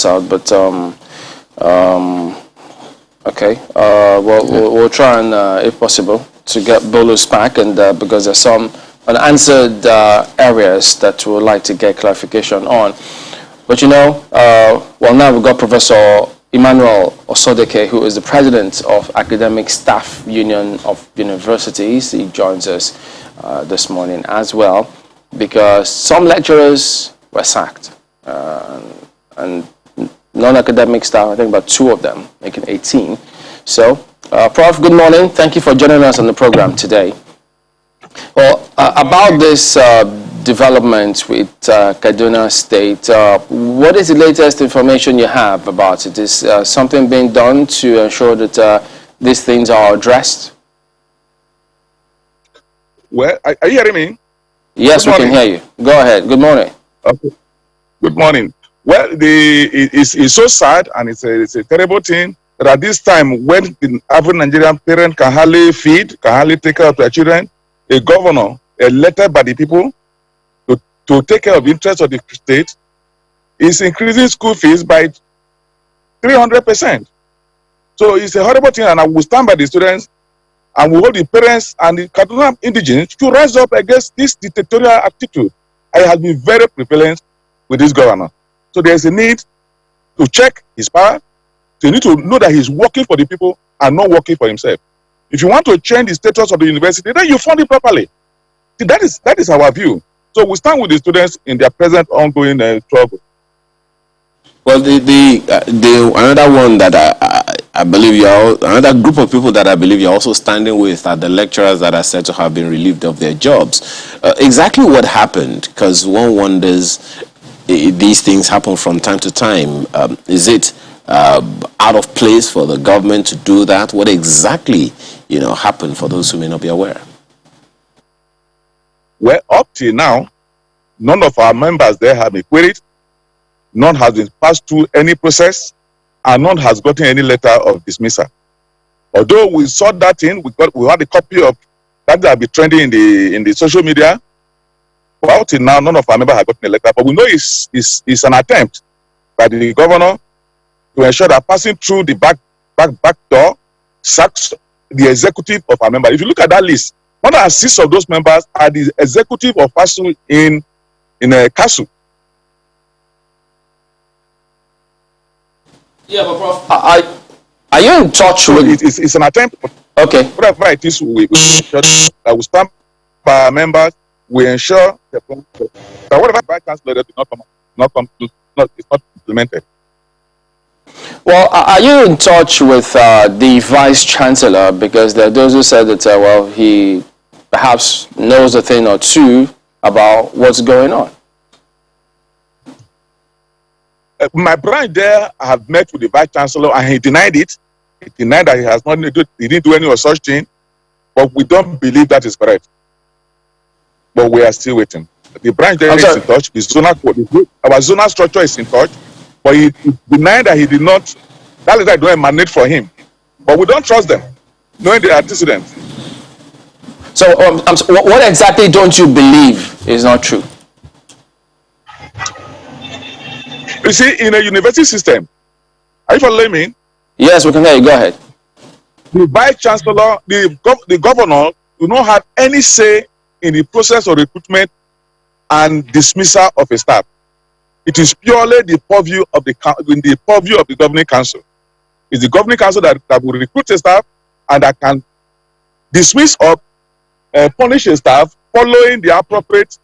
us out, but okay. We'll try and, if possible, to get Bolus back, and because there's some unanswered areas that we would like to get clarification on. But well, now we've got Professor Emmanuel Osodeke, who is the president of Academic Staff Union of Universities. He joins us this morning as well, because some lecturers were sacked, and non-academic staff, I think about 2 of them, making 18. So, Prof, good morning. Thank you for joining us on the program today. Well, about this development with Kaduna State, what is the latest information you have about it? Is something being done to ensure that these things are addressed? Well, are you hearing me? Yes, we can hear you. Go ahead. Good morning. Okay. Good morning. Well, it's so sad, and it's a terrible thing that at this time, when the average Nigerian parent can hardly feed, can hardly take care of their children, a governor elected by the people to take care of the interests of the state is increasing school fees by 300%. So it's a horrible thing, and I will stand by the students and we hold the parents and the Kaduna indigenes to rise up against this dictatorial attitude. I have been very prevalent with this governor. So there's a need to check his power. So you need to know that he's working for the people and not working for himself. If you want to change the status of the university, then you fund it properly. See, that is our view. So we stand with the students in their present ongoing trouble. Well, another one that I believe another group of people that I believe you're also standing with are the lecturers that are said to have been relieved of their jobs. Exactly what happened? Because one wonders, these things happen from time to time. Is it out of place for the government to do that? What exactly, happened for those who may not be aware? Well, up till now, none of our members there have been queried. None has been passed through any process, and none has gotten any letter of dismissal. Although we saw that in, we had a copy of that have been trending in the social media. But up till now, none of our members have gotten a letter. But we know it's an attempt by the governor to ensure that passing through the back door sacks the executive of our members. If you look at that list, 106 of those members are the executive of person in a castle. Yeah, but Prof, are you in touch with? It's an attempt. Okay. Whatever it is, we stand by our members. We ensure that whatever vice chancellor is not implemented. Well, are you in touch with the vice chancellor? Because there are those who said that well, he perhaps knows a thing or two about what's going on. My branch there have met with the vice chancellor, and he denied it. He denied that he didn't do any of such thing. But we don't believe that is correct. But we are still waiting. The branch there is in touch. Our zonal structure is in touch, but he denied that he did not. That letter don't emanate for him. But we don't trust them, knowing the antecedents. So, what exactly don't you believe is not true? You see, in a university system, are you following me? Yes, we can hear you. Go ahead. The vice chancellor, the governor, do not have any say in the process of recruitment and dismissal of a staff. It is purely the purview of the governing council. It's the governing council that will recruit a staff and that can dismiss or punish a staff following the appropriate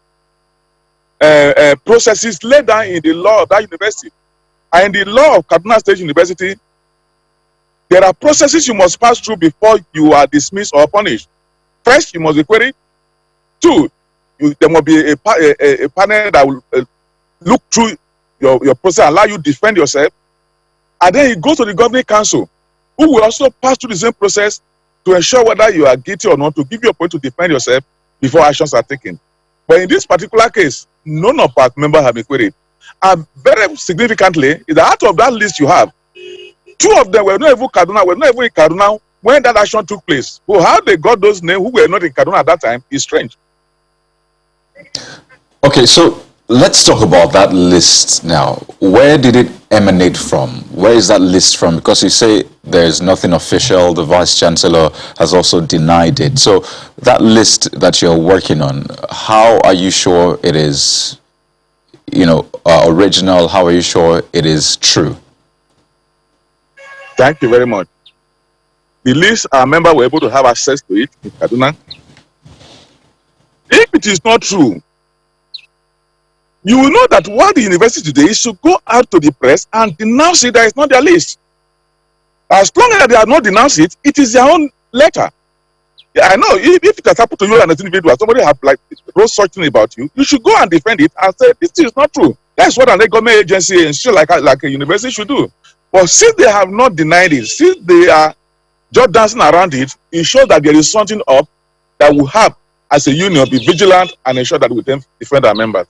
processes laid down in the law of that university. And in the law of Kaduna State University, there are processes you must pass through before you are dismissed or punished. First, you must be queried. Two, there must be a panel that will look through your process, allow you to defend yourself. And then it goes to the governing council, who will also pass through the same process to ensure whether you are guilty or not, to give you a point to defend yourself before actions are taken. But in this particular case, none of our members have been queried. And very significantly, is that out of that list you have, 2 of them were not even in Kaduna when that action took place. Well, how they got those names who were not in Kaduna at that time is strange. Okay, so Let's talk about that list now. Where did it emanate from? Where is that list from? Because you say there's nothing official. The Vice Chancellor has also denied it. So that list that you're working on, how are you sure it is, original? How are you sure it is true? Thank you very much. The list, our member were able to have access to it in Kaduna. If it is not true, you will know that what the university today is to go out to the press and denounce it that it's not their list. As long as they have not denounced it, it is their own letter. Yeah, I know, if it has happened to you as an individual, somebody have wrote such thing about you, you should go and defend it and say, this is not true. That's what a government agency and like a university should do. But since they have not denied it, since they are just dancing around it, it shows that there is something up that we have as a union be vigilant and ensure that we can defend our members.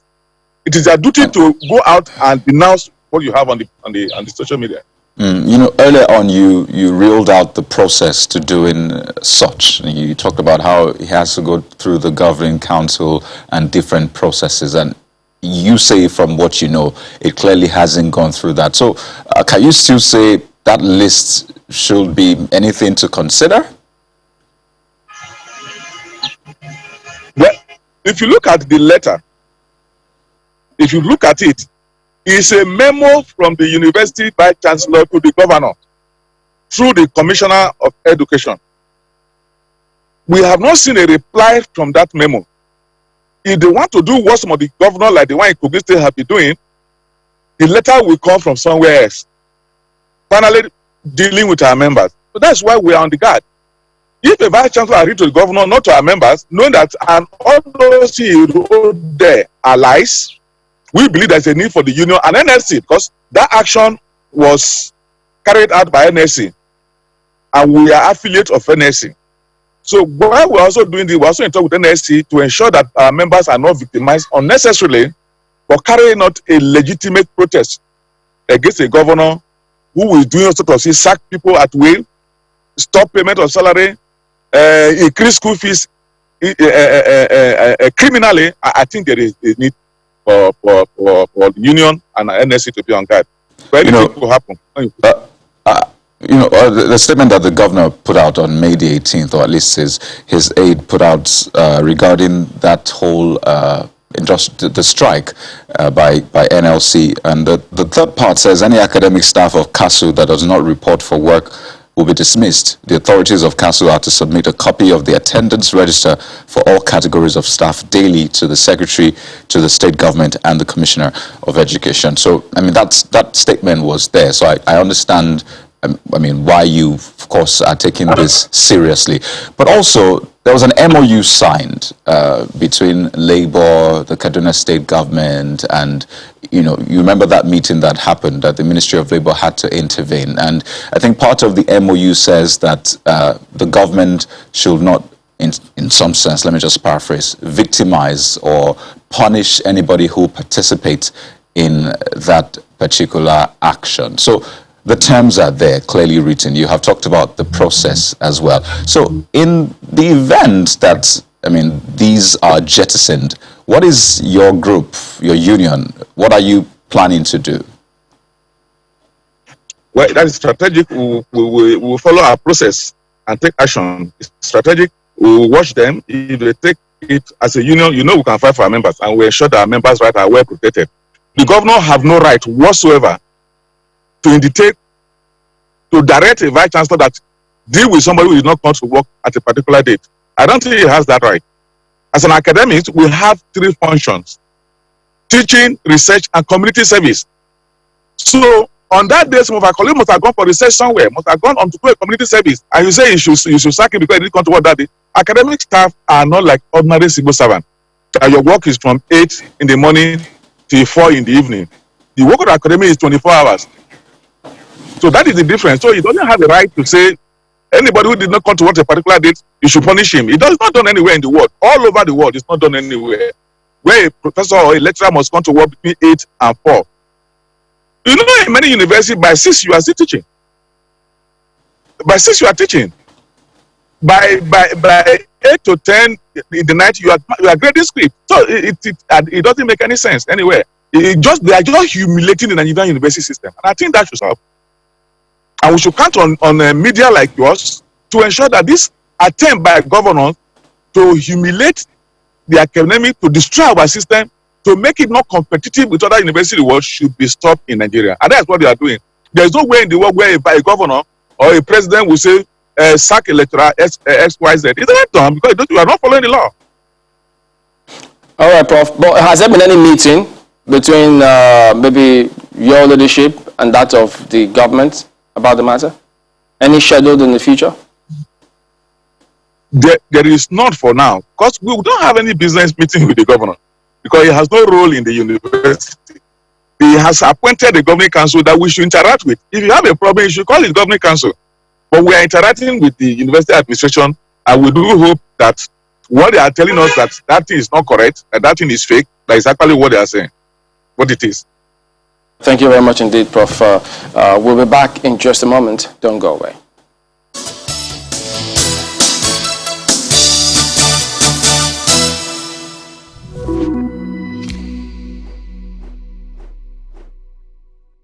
It is their duty to go out and denounce what you have on the social media. Earlier on, you reeled out the process to doing such. You talked about how it has to go through the governing council and different processes. And you say, from what you know, it clearly hasn't gone through that. So, can you still say that list should be anything to consider? Well, if you look at the letter, if you look at it, it's a memo from the university vice chancellor to the governor through the commissioner of education. We have not seen a reply from that memo. If they want to do what some of the governors like the one in Kogi State have been doing, the letter will come from somewhere else. Finally, dealing with our members. So that's why we are on the guard. If the vice chancellor agreed to the governor, not to our members, knowing that all those he wrote there are lies, we believe there's a need for the union and NSC, because that action was carried out by NSC and we are affiliate of NSC. So while we're also doing this, we're also in talk with NSC to ensure that our members are not victimized unnecessarily for carrying out a legitimate protest against a governor who is doing sort of sack people at will, stop payment of salary, increase school fees criminally. I think there is a need for the union and NSC to be on guard. But anything will happen. The statement that the governor put out on May the 18th, or at least his aide put out regarding that whole the strike by NLC, and the third part says any academic staff of CASU that does not report for work will be dismissed. The authorities of CASU are to submit a copy of the attendance register for all categories of staff daily to the secretary, to the state government, and the commissioner of education. So, I mean, that statement was there. So I understand, why you, of course, are taking this seriously. But also, there was an MOU signed between Labour, the Kaduna state government, and you remember that meeting that happened, that the Ministry of Labour had to intervene. And I think part of the MOU says that the government should not, in some sense, let me just paraphrase, victimize or punish anybody who participates in that particular action. So the terms are there, clearly written. You have talked about the process as well. So in the event that, these are jettisoned, what is your group, your union, what are you planning to do? Well, that is strategic. We will follow our process and take action. It's strategic. We will watch them. If they take it as a union, we can fight for our members, and we ensure that our members' rights are well protected. The governor have no right whatsoever to indicate, to direct a vice chancellor that deal with somebody who is not come to work at a particular date. I don't think he has that right. As an academic, we have three functions: teaching, research, and community service. So on that day, some of our colleagues must have gone for research somewhere, must have gone on to do a community service. And you say you should sack him because he didn't come to work that day. Academic staff are not like ordinary civil servants. Your work is from 8 in the morning till 4 in the evening. The work of the academy is 24 hours. So that is the difference. So you don't have the right to say anybody who did not come to work a particular date, you should punish him. It is not done anywhere in the world. All over the world, it's not done anywhere. Where a professor or a lecturer must come to work between 8 and 4. In many universities, by 6 you are still teaching. By 6 you are teaching. By 8 to 10 in the night, you are grading script. So it doesn't make any sense anywhere. They are just humiliating the Nigerian university system. And I think that should stop. And we should count on media like yours to ensure that this attempt by governors to humiliate the academic, to destroy our system, to make it not competitive with other universities in the world should be stopped in Nigeria. And that's what they are doing. There's no way in the world where a governor or a president will say, sack a lecturer XYZ. It's not done because you are not following the law. All right, Prof. But has there been any meeting between maybe your leadership and that of the government about the matter? Any scheduled in the future? There is not for now, because we don't have any business meeting with the governor, because he has no role in the university. He has appointed the governing council that we should interact with. If you have a problem, you should call the governing council. But we are interacting with the university administration, and we do hope that what they are telling us that thing is not correct, that thing is fake, that is actually what they are saying, what it is. Thank you very much indeed, Prof. We'll be back in just a moment. Don't go away.